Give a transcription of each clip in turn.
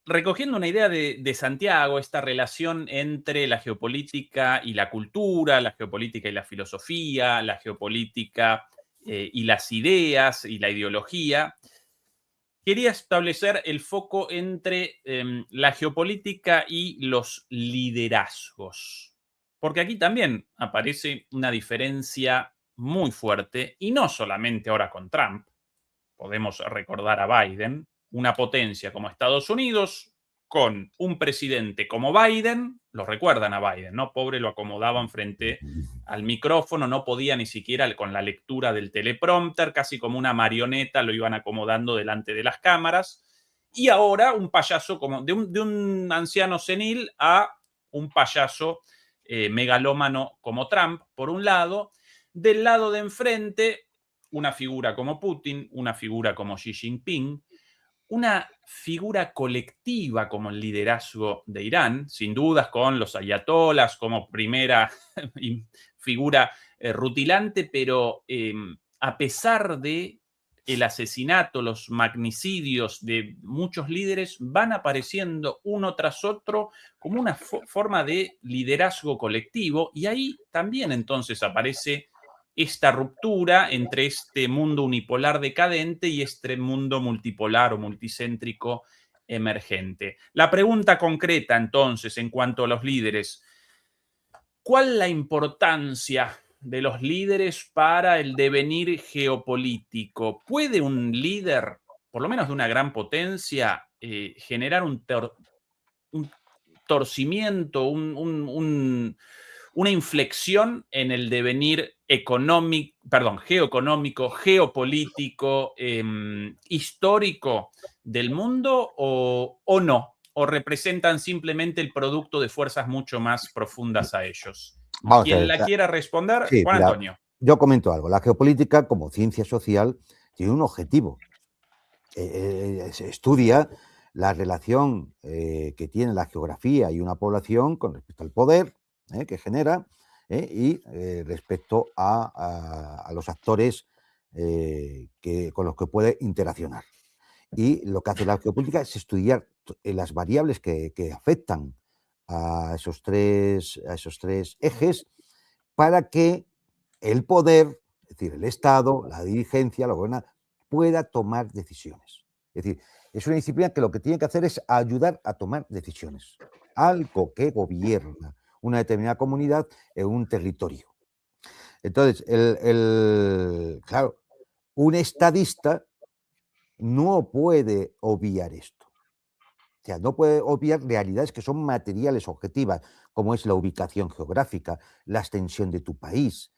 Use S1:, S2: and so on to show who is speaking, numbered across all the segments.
S1: recogiendo una idea de Santiago, esta relación entre la geopolítica y la cultura, la geopolítica y la filosofía, la geopolítica y las ideas y la ideología, quería establecer el foco entre la geopolítica y los liderazgos. Porque aquí también aparece una diferencia muy fuerte, y no solamente ahora con Trump. Podemos recordar a Biden, una potencia como Estados Unidos, con un presidente como Biden, lo recuerdan a Biden, ¿no? Pobre, lo acomodaban frente al micrófono, no podía ni siquiera con la lectura del teleprompter, casi como una marioneta lo iban acomodando delante de las cámaras. Y ahora un payaso como de un anciano senil a un payaso megalómano como Trump, por un lado. Del lado de enfrente, una figura como Putin, una figura como Xi Jinping, una figura colectiva como el liderazgo de Irán, sin dudas con los ayatolas como primera figura rutilante, pero a pesar de el asesinato, los magnicidios de muchos líderes, van apareciendo uno tras otro como una forma de liderazgo colectivo, y ahí también entonces aparece esta ruptura entre este mundo unipolar decadente y este mundo multipolar o multicéntrico emergente. La pregunta concreta entonces en cuanto a los líderes: ¿cuál la importancia de los líderes para el devenir geopolítico? ¿Puede un líder, por lo menos de una gran potencia, generar un torcimiento, una inflexión en el devenir económico, perdón, geoeconómico, geopolítico, histórico del mundo, o no? ¿O representan simplemente el producto de fuerzas mucho más profundas a ellos?
S2: Vamos a
S1: Quien
S2: ver.
S1: la quiera responder,
S2: Sí,
S1: Juan
S2: mira,
S1: Antonio.
S2: yo comento algo. La geopolítica, como ciencia social, tiene un objetivo. Se estudia la relación que tiene la geografía y una población con respecto al poder que genera y respecto a los actores con los que puede interaccionar. Y lo que hace la geopolítica es estudiar las variables que afectan a esos tres ejes para que el poder, es decir, el Estado, la dirigencia, la gobernanza, pueda tomar decisiones. Es decir, es una disciplina que lo que tiene que hacer es ayudar a tomar decisiones. Algo que gobierna una determinada comunidad en un territorio. Entonces, claro, un estadista no puede obviar esto. O sea, no puede obviar realidades que son materiales, objetivas, como es la ubicación geográfica, la extensión de tu país,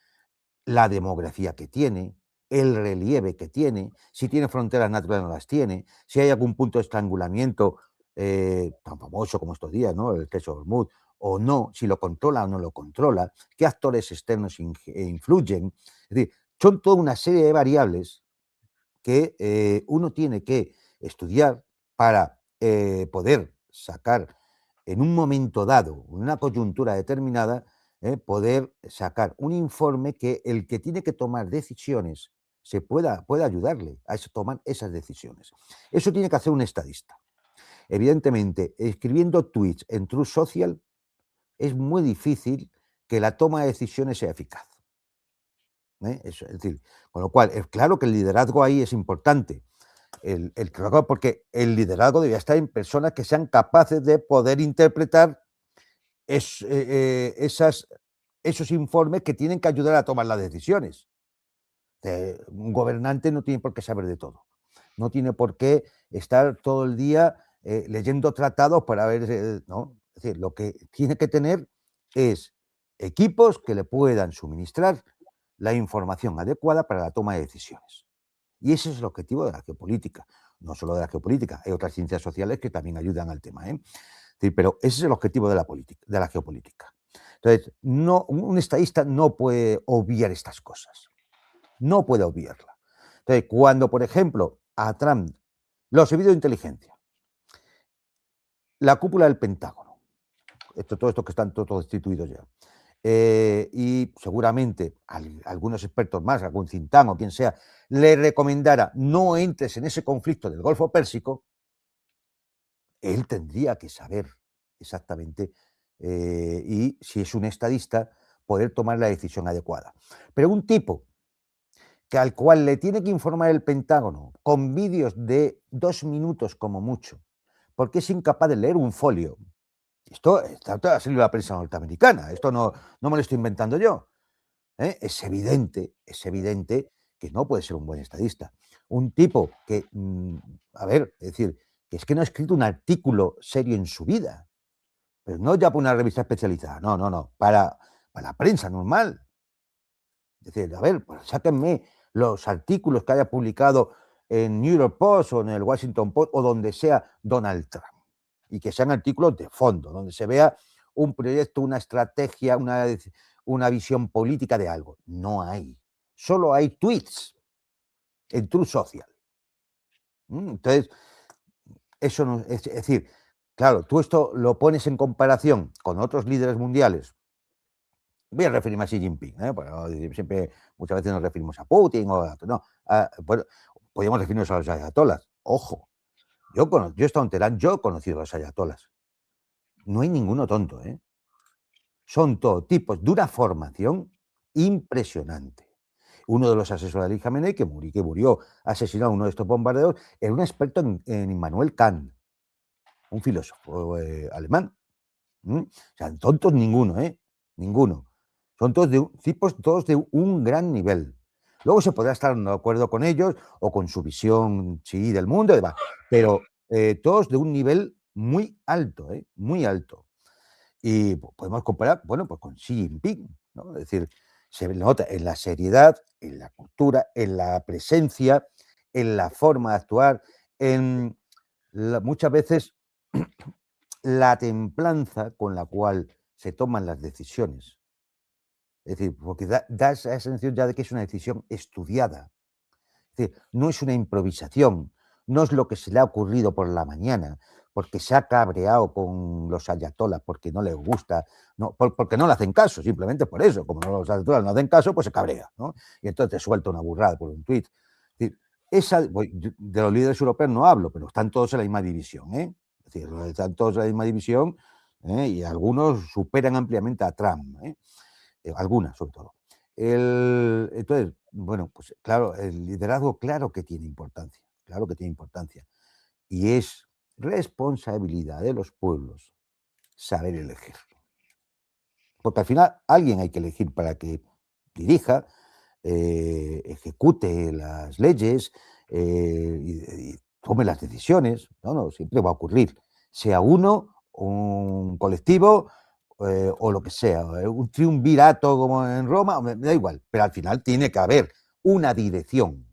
S2: la demografía que tiene, el relieve que tiene, si tiene fronteras naturales o no las tiene, si hay algún punto de estrangulamiento tan famoso como estos días, ¿no? El estrecho de Hormuz, o no, si lo controla o no lo controla, qué actores externos influyen. Es decir, son toda una serie de variables que uno tiene que estudiar para poder sacar en un momento dado, en una coyuntura determinada, poder sacar un informe que el que tiene que tomar decisiones pueda ayudarle a tomar esas decisiones. Eso tiene que hacer un estadista. Evidentemente, escribiendo tweets en Truth Social es muy difícil que la toma de decisiones sea eficaz. Es decir, con lo cual, es claro que el liderazgo ahí es importante. Porque el liderazgo debería estar en personas que sean capaces de poder interpretar esos informes que tienen que ayudar a tomar las decisiones. Un gobernante no tiene por qué saber de todo. No tiene por qué estar todo el día leyendo tratados para ver, ¿no? Es decir, lo que tiene que tener es equipos que le puedan suministrar la información adecuada para la toma de decisiones. Y ese es el objetivo de la geopolítica. No solo de la geopolítica, hay otras ciencias sociales que también ayudan al tema. Sí, pero ese es el objetivo de la geopolítica. Entonces, un estadista no puede obviar estas cosas. No puede obviarla. Entonces, cuando, por ejemplo, a Trump, los servicios de inteligencia, la cúpula del Pentágono, todo esto que están todos destituidos ya, y seguramente algunos expertos más, algún think tank o quien sea, le recomendara no entres en ese conflicto del Golfo Pérsico, él tendría que saber exactamente y si es un estadista, poder tomar la decisión adecuada. Pero un tipo que al cual le tiene que informar el Pentágono con vídeos de 2 minutos como mucho, porque es incapaz de leer un folio. Esto está ha salido la prensa norteamericana, esto no me lo estoy inventando yo. Es evidente que no puede ser un buen estadista. Un tipo que, a ver, es decir, que es que no ha escrito un artículo serio en su vida, pero no ya para una revista especializada, no, para la prensa normal. Es decir, a ver, pues sáquenme los artículos que haya publicado en New York Post o en el Washington Post o donde sea Donald Trump. Y que sean artículos de fondo, donde se vea un proyecto, una estrategia, una visión política de algo. No hay. Solo hay tweets en True Social. Entonces, eso no es decir, claro, tú esto lo pones en comparación con otros líderes mundiales. Voy a referirme a Xi Jinping, bueno, siempre, muchas veces nos referimos a Putin o a otro, no. Bueno, podríamos referirnos a los ayatolas. Ojo, yo he estado en Teherán, yo he conocido a los ayatolas. No hay ninguno tonto, Son todos tipos de una formación impresionante. Uno de los asesores de Ali Khamenei, que murió asesinado en uno de estos bombardeos, era un experto en Immanuel Kant, un filósofo alemán. O sea, tontos ninguno, ninguno. Son todos tipos todos de un gran nivel. Luego se podrá estar de acuerdo con ellos o con su visión chií del mundo y demás, pero todos de un nivel muy alto, muy alto. Y podemos comparar, bueno, pues con Xi Jinping, ¿no? Es decir, se nota en la seriedad, en la cultura, en la presencia, en la forma de actuar, en muchas veces la templanza con la cual se toman las decisiones. Es decir, porque da esa sensación ya de que es una decisión estudiada. Es decir, no es una improvisación, no es lo que se le ha ocurrido por la mañana, porque se ha cabreado con los ayatolas, porque no les gusta, no, porque no le hacen caso, simplemente por eso. Como los ayatolas no hacen caso, pues se cabrea, ¿no? Y entonces suelta una burrada por un tuit. Es decir, de los líderes europeos no hablo, pero están todos en la misma división, Es decir, están todos en la misma división, y algunos superan ampliamente a Trump, algunas sobre todo. Entonces, bueno, pues claro, el liderazgo claro que tiene importancia, y es responsabilidad de los pueblos saber elegir. Porque al final alguien hay que elegir para que dirija, ejecute las leyes y tome las decisiones. No, siempre va a ocurrir, sea uno, un colectivo o lo que sea, un triunvirato como en Roma, me da igual, pero al final tiene que haber una dirección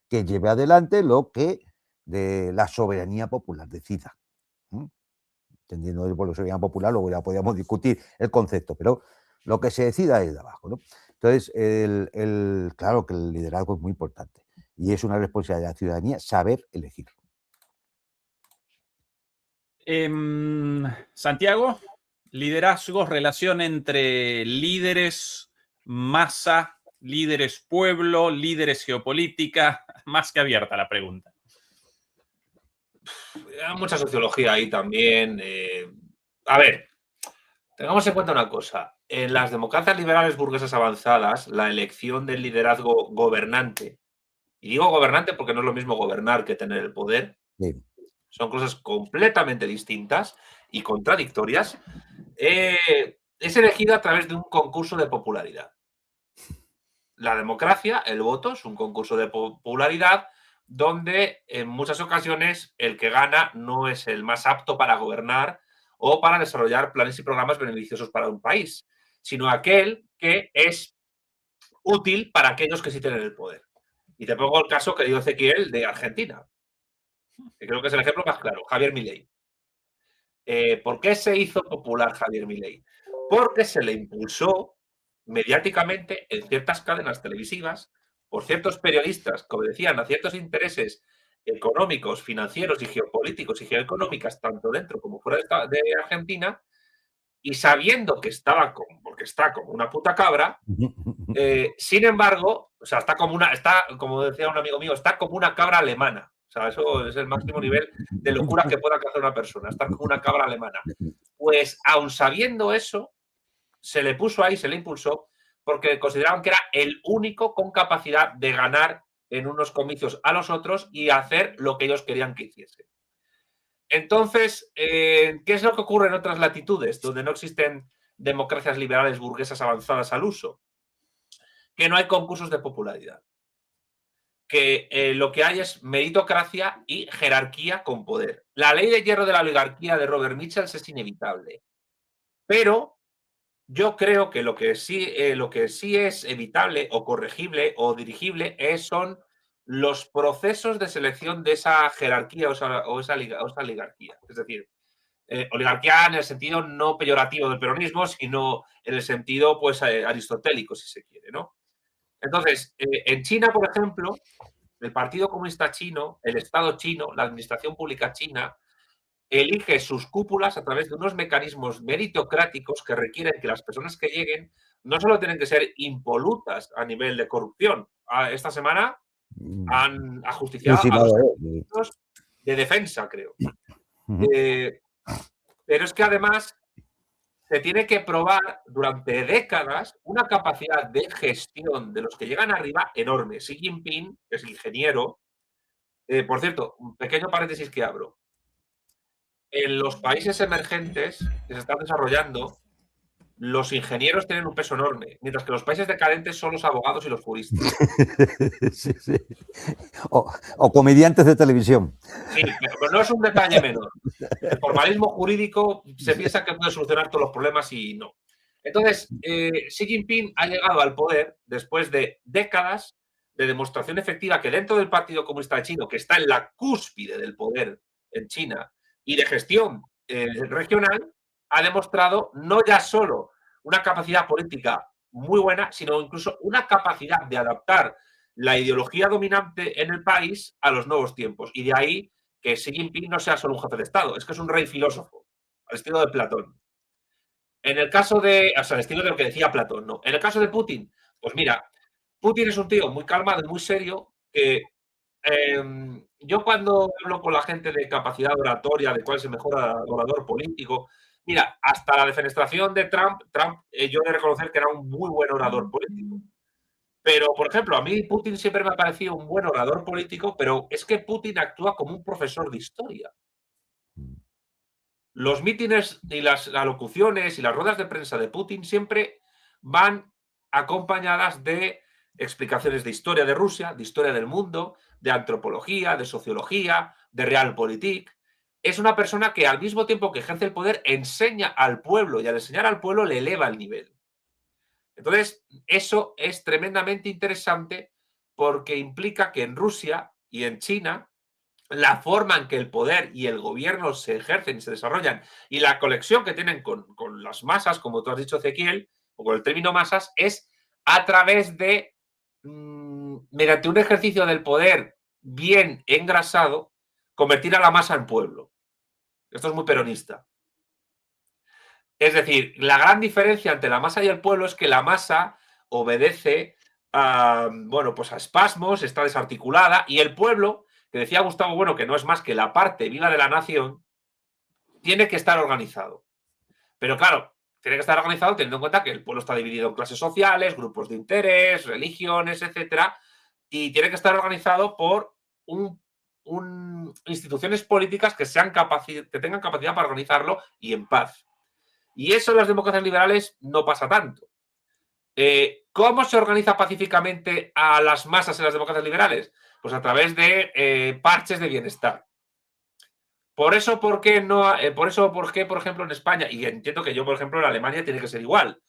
S2: que lleve adelante lo que de la soberanía popular decida. Entendiendo por la soberanía popular, luego ya podríamos discutir el concepto, pero lo que se decida es de abajo, ¿no? Entonces, claro que el liderazgo es muy importante y es una responsabilidad de la ciudadanía saber elegir.
S1: Santiago, liderazgo, relación entre líderes, masa, líderes pueblo, líderes geopolítica, más que abierta la pregunta.
S3: Hay mucha sociología ahí también. A ver, tengamos en cuenta una cosa. En las democracias liberales burguesas avanzadas, la elección del liderazgo gobernante, y digo gobernante porque no es lo mismo gobernar que tener el poder,
S2: Bien.
S3: son cosas completamente distintas y contradictorias, es elegida a través de un concurso de popularidad. La democracia, el voto, es un concurso de popularidad donde en muchas ocasiones el que gana no es el más apto para gobernar o para desarrollar planes y programas beneficiosos para un país, sino aquel que es útil para aquellos que sí tienen el poder. Y te pongo el caso que dio Ezequiel de Argentina, que creo que es el ejemplo más claro, Javier Milei. ¿Por qué se hizo popular Javier Milei? Porque se le impulsó mediáticamente en ciertas cadenas televisivas por ciertos periodistas que obedecían a ciertos intereses económicos, financieros y geopolíticos y geoeconómicas, tanto dentro como fuera de Argentina, y sabiendo que estaba porque está como una puta cabra, sin embargo, o sea, está como decía un amigo mío, está como una cabra alemana. O sea, eso es el máximo nivel de locura que pueda alcanzar una persona, estar como una cabra alemana. Pues, aun sabiendo eso, se le puso ahí, se le impulsó, porque consideraban que era el único con capacidad de ganar en unos comicios a los otros y hacer lo que ellos querían que hiciese. Entonces, ¿qué es lo que ocurre en otras latitudes donde no existen democracias liberales burguesas avanzadas al uso? Que no hay concursos de popularidad. Que lo que hay es meritocracia y jerarquía con poder. La ley de hierro de la oligarquía de Robert Michels es inevitable. Pero yo creo que lo que sí es evitable o corregible o dirigible son los procesos de selección de esa jerarquía o esa oligarquía. Es decir, oligarquía en el sentido no peyorativo del peronismo, sino en el sentido pues, aristotélico, si se quiere, ¿no? Entonces, en China, por ejemplo, el Partido Comunista Chino, el Estado chino, la administración pública china, elige sus cúpulas a través de unos mecanismos meritocráticos que requieren que las personas que lleguen no solo tienen que ser impolutas a nivel de corrupción. Esta semana han ajusticiado a los ministros de defensa, creo. Pero es que además se tiene que probar durante décadas una capacidad de gestión de los que llegan arriba enorme. Xi Jinping, que es ingeniero, por cierto, un pequeño paréntesis que abro. En los países emergentes que se están desarrollando, los ingenieros tienen un peso enorme, mientras que los países decadentes son los abogados y los juristas.
S2: Sí, sí. O comediantes de televisión.
S3: Sí, pero no es un detalle menor. El formalismo jurídico se piensa que puede solucionar todos los problemas y no. Entonces, Xi Jinping ha llegado al poder después de décadas de demostración efectiva que dentro del Partido Comunista Chino, que está en la cúspide del poder en China, y de gestión regional, ha demostrado no ya solo una capacidad política muy buena, sino incluso una capacidad de adaptar la ideología dominante en el país a los nuevos tiempos. Y de ahí que Xi Jinping no sea solo un jefe de Estado, es que es un rey filósofo, al estilo de Platón. En el caso de, o sea, al estilo de lo que decía Platón, no. En el caso de Putin, pues mira, Putin es un tío muy calmado y muy serio que yo cuando hablo con la gente de capacidad oratoria, de cuál es el mejor orador político, mira, hasta la defenestración de Trump, yo he de reconocer que era un muy buen orador político. Pero, por ejemplo, a mí Putin siempre me ha parecido un buen orador político, pero es que Putin actúa como un profesor de historia. Los mítines y las alocuciones y las ruedas de prensa de Putin siempre van acompañadas de explicaciones de historia de Rusia, de historia del mundo, de antropología, de sociología, de realpolitik. Es una persona que al mismo tiempo que ejerce el poder enseña al pueblo y al enseñar al pueblo le eleva el nivel. Entonces, eso es tremendamente interesante porque implica que en Rusia y en China la forma en que el poder y el gobierno se ejercen y se desarrollan y la conexión que tienen con las masas, como tú has dicho, Ezequiel, o con el término masas, es a través de, mediante un ejercicio del poder bien engrasado, convertir a la masa en pueblo. Esto es muy peronista. Es decir, la gran diferencia entre la masa y el pueblo es que la masa obedece a, bueno, pues a espasmos, está desarticulada, y el pueblo, que decía Gustavo Bueno, que no es más que la parte viva de la nación, tiene que estar organizado. Pero claro, tiene que estar organizado teniendo en cuenta que el pueblo está dividido en clases sociales, grupos de interés, religiones, etcétera, y tiene que estar organizado por instituciones políticas que tengan capacidad para organizarlo y en paz. Y eso en las democracias liberales no pasa tanto. ¿Cómo se organiza pacíficamente a las masas en las democracias liberales? Pues a través de parches de bienestar. Por eso, ¿por qué, por ejemplo, en España, y entiendo que yo, por ejemplo, en Alemania tiene que ser igual,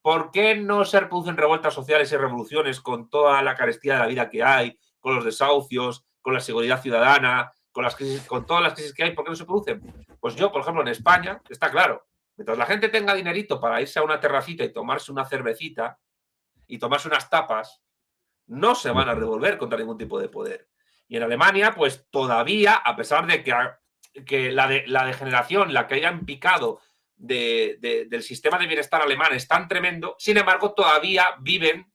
S3: ¿por qué no se producen revueltas sociales y revoluciones con toda la carestía de la vida que hay, con los desahucios, con la seguridad ciudadana, con todas las crisis que hay? ¿Por qué no se producen? Pues yo, por ejemplo, en España, está claro, mientras la gente tenga dinerito para irse a una terracita y tomarse una cervecita y tomarse unas tapas, no se van a revolver contra ningún tipo de poder. Y en Alemania, pues todavía, a pesar de que la degeneración, la que hayan picado del sistema de bienestar alemán es tan tremendo, sin embargo, todavía viven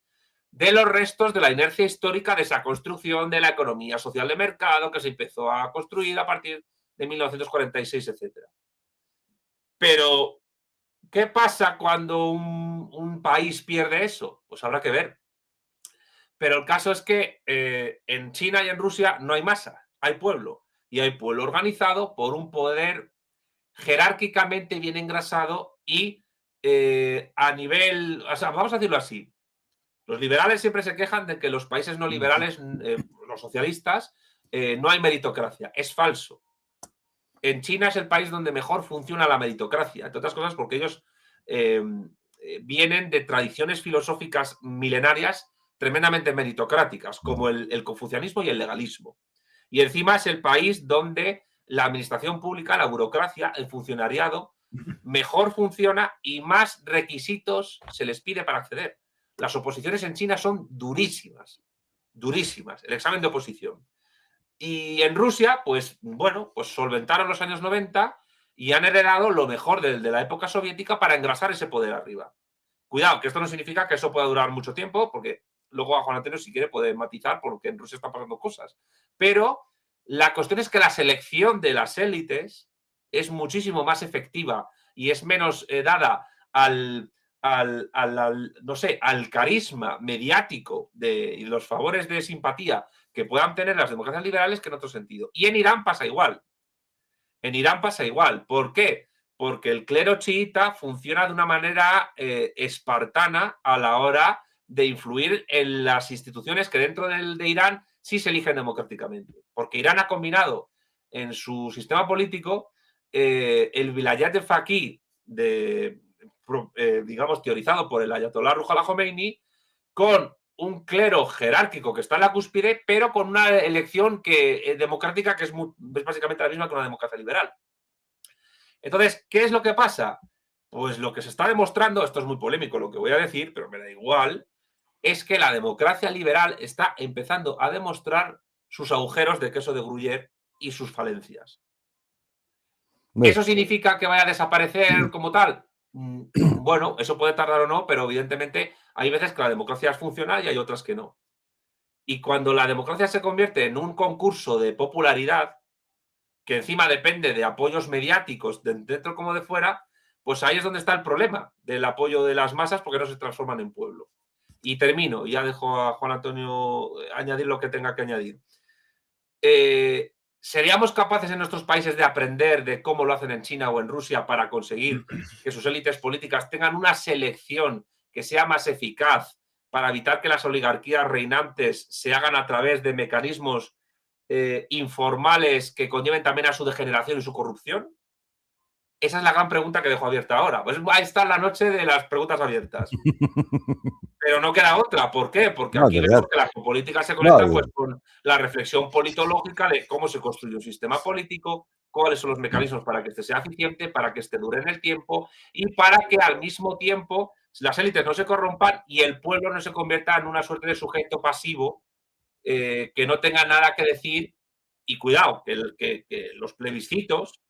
S3: de los restos de la inercia histórica de esa construcción de la economía social de mercado que se empezó a construir a partir de 1946, etc. Pero, ¿qué pasa cuando un país pierde eso? Pues habrá que ver. Pero el caso es que en China y en Rusia no hay masa, hay pueblo. Y hay pueblo organizado por un poder jerárquicamente bien engrasado y a nivel, o sea, vamos a decirlo así, los liberales siempre se quejan de que los países no liberales, los socialistas, no hay meritocracia. Es falso. En China es el país donde mejor funciona la meritocracia, entre otras cosas porque ellos vienen de tradiciones filosóficas milenarias tremendamente meritocráticas, como el confucianismo y el legalismo. Y encima es el país donde la administración pública, la burocracia, el funcionariado, mejor funciona y más requisitos se les pide para acceder. Las oposiciones en China son durísimas, durísimas, el examen de oposición. Y en Rusia, pues bueno, pues solventaron los años 90 y han heredado lo mejor de la época soviética para engrasar ese poder arriba. Cuidado, que esto no significa que eso pueda durar mucho tiempo, porque luego a Juan Antonio, si quiere, puede matizar, porque en Rusia están pasando cosas. Pero la cuestión es que la selección de las élites es muchísimo más efectiva y es menos dada no sé, al carisma mediático y los favores de simpatía que puedan tener las democracias liberales que en otro sentido. Y en Irán pasa igual. En Irán pasa igual. ¿Por qué? Porque el clero chiita funciona de una manera espartana a la hora de influir en las instituciones que dentro de Irán sí se eligen democráticamente. Porque Irán ha combinado en su sistema político el vilayat de faqih, digamos, teorizado por el ayatolá Ruhollah Khomeini, con un clero jerárquico que está en la cúspide, pero con una elección democrática que es básicamente la misma que una democracia liberal. Entonces, ¿qué es lo que pasa? Pues lo que se está demostrando, esto es muy polémico lo que voy a decir, pero me da igual, es que la democracia liberal está empezando a demostrar sus agujeros de queso de Gruyère y sus falencias. ¿Eso significa que vaya a desaparecer como tal? Bueno, eso puede tardar o no, pero evidentemente hay veces que la democracia funciona y hay otras que no. Y cuando la democracia se convierte en un concurso de popularidad, que encima depende de apoyos mediáticos de dentro como de fuera, pues ahí es donde está el problema del apoyo de las masas, porque no se transforman en pueblo. Y termino, ya dejo a Juan Antonio añadir lo que tenga que añadir. ¿Seríamos capaces en nuestros países de aprender de cómo lo hacen en China o en Rusia para conseguir que sus élites políticas tengan una selección que sea más eficaz para evitar que las oligarquías reinantes se hagan a través de mecanismos informales que conlleven también a su degeneración y su corrupción? Esa es la gran pregunta que dejo abierta ahora. Pues ahí está la noche de las preguntas abiertas. Pero no queda otra. ¿Por qué? Porque aquí vemos que la geopolítica se conecta pues, con la reflexión politológica de cómo se construye un sistema político, cuáles son los mecanismos para que este sea eficiente, para que este dure en el tiempo y para que al mismo tiempo las élites no se corrompan y el pueblo no se convierta en una suerte de sujeto pasivo que no tenga nada que decir. Y cuidado, que los plebiscitos,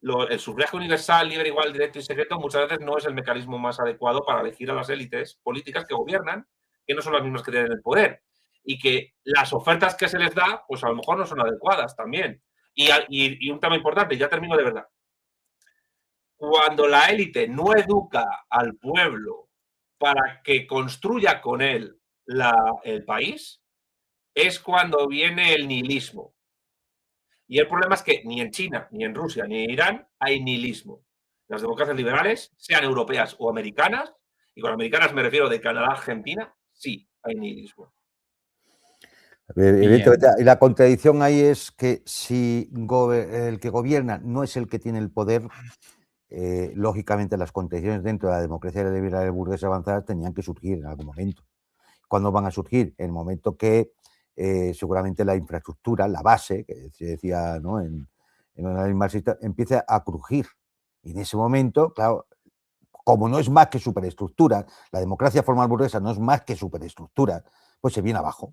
S3: el sufragio universal, libre, igual, directo y secreto muchas veces no es el mecanismo más adecuado para elegir a las élites políticas que gobiernan, que no son las mismas que tienen el poder. Y que las ofertas que se les da, pues a lo mejor no son adecuadas también. Y un tema importante, ya termino de verdad. Cuando la élite no educa al pueblo para que construya con él el país, es cuando viene el nihilismo. Y el problema es que ni en China, ni en Rusia, ni en Irán hay nihilismo. Las democracias liberales, sean europeas o americanas, y con americanas me refiero de Canadá, Argentina, sí hay nihilismo.
S2: Evidentemente, y la contradicción ahí es que si el que gobierna no es el que tiene el poder, lógicamente las contradicciones dentro de la democracia liberal burguesa avanzada tenían que surgir en algún momento. ¿Cuándo van a surgir? En el momento que seguramente la infraestructura, la base, que se decía, ¿no?, en el análisis marxista, empieza a crujir. Y en ese momento, claro, como no es más que superestructura, la democracia formal burguesa no es más que superestructura, pues se viene abajo.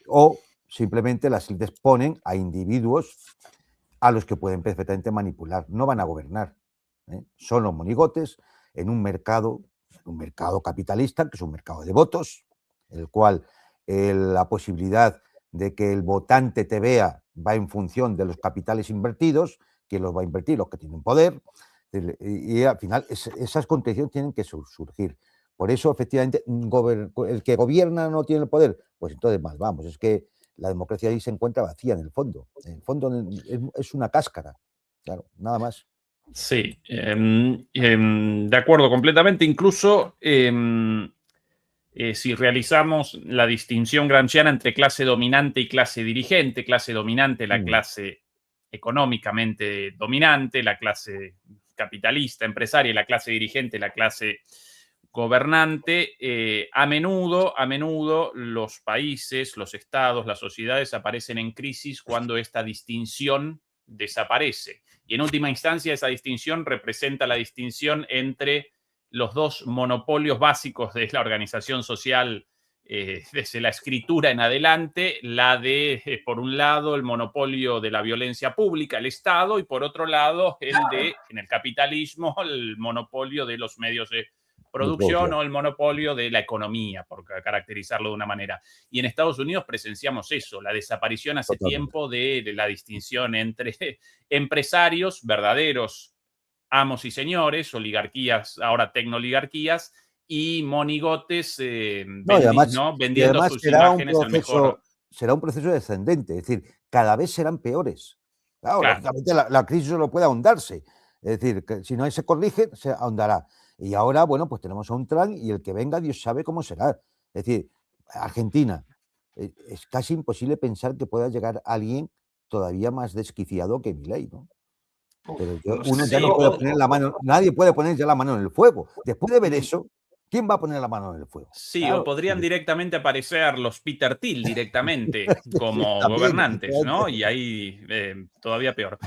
S2: O simplemente las élites ponen a individuos a los que pueden perfectamente manipular. No van a gobernar. Son los monigotes en un mercado capitalista, que es un mercado de votos, en el cual la posibilidad de que el votante te vea va en función de los capitales invertidos, quién los va a invertir, los que tienen poder, y al final esas contradicciones tienen que surgir. Por eso, efectivamente, el que gobierna no tiene el poder, pues entonces mal vamos. Es que la democracia ahí se encuentra vacía en el fondo. En el fondo es una cáscara, claro, nada más.
S1: Sí, de acuerdo completamente. Incluso si realizamos la distinción gramsciana entre clase dominante y clase dirigente, clase dominante, la clase económicamente dominante, la clase capitalista, empresaria, y la clase dirigente, la clase gobernante, a menudo los países, los estados, las sociedades aparecen en crisis cuando esta distinción desaparece. Y en última instancia, esa distinción representa la distinción entre los dos monopolios básicos de la organización social desde la escritura en adelante, la de, por un lado, el monopolio de la violencia pública, el Estado, y por otro lado, en el capitalismo, el monopolio de los medios de producción o el monopolio de la economía, por caracterizarlo de una manera. Y en Estados Unidos presenciamos eso, la desaparición hace tiempo de la distinción entre empresarios, verdaderos amos y señores, oligarquías, ahora tecnooligarquías, y monigotes vendiendo sus imágenes al mejor.
S2: Será un proceso descendente, es decir, cada vez serán peores. Claro. Lógicamente la crisis solo puede ahondarse. Es decir, que si no se corrige, se ahondará. Y ahora, bueno, pues tenemos a un Trump y el que venga, Dios sabe cómo será. Es decir, Argentina, es casi imposible pensar que pueda llegar alguien todavía más desquiciado que Milei, ¿no? Pero uno ya no puede poner la mano, nadie puede poner ya la mano en el fuego. Después de ver eso, ¿quién va a poner la mano en el fuego?
S1: Sí, claro. O podrían directamente aparecer los Peter Thiel directamente como gobernantes, ¿no? Y ahí todavía peor.